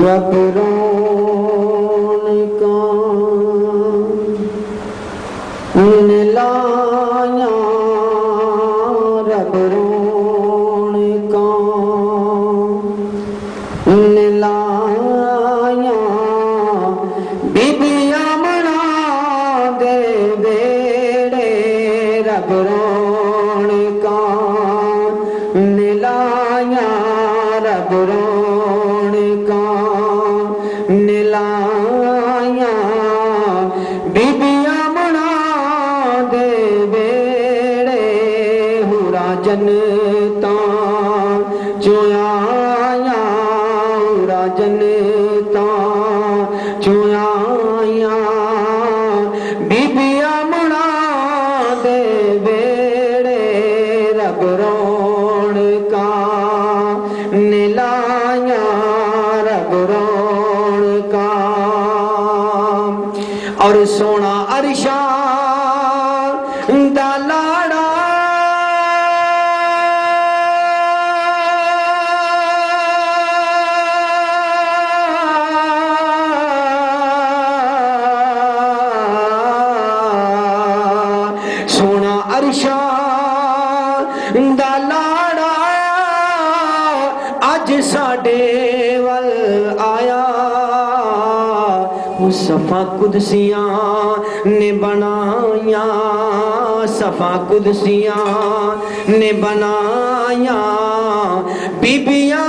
रब रौनका लाया रब रौनका लाया बीबियां मना दे बेड़े रब रौनका लाया रब रौनका लाया बीबियां मना दे बेड़े हुरा जनता चुआया हुरा जनता चुआया बीबियां मना दे बेड़े रब रौनका लाया रब रौनका और सोना अरशा दा लाड़ा सोना अरशा दा लाड़ा अज साडे वल आया सफा कुदसियां ने बनाया सफा कुदसियां ने बनाया बीबियां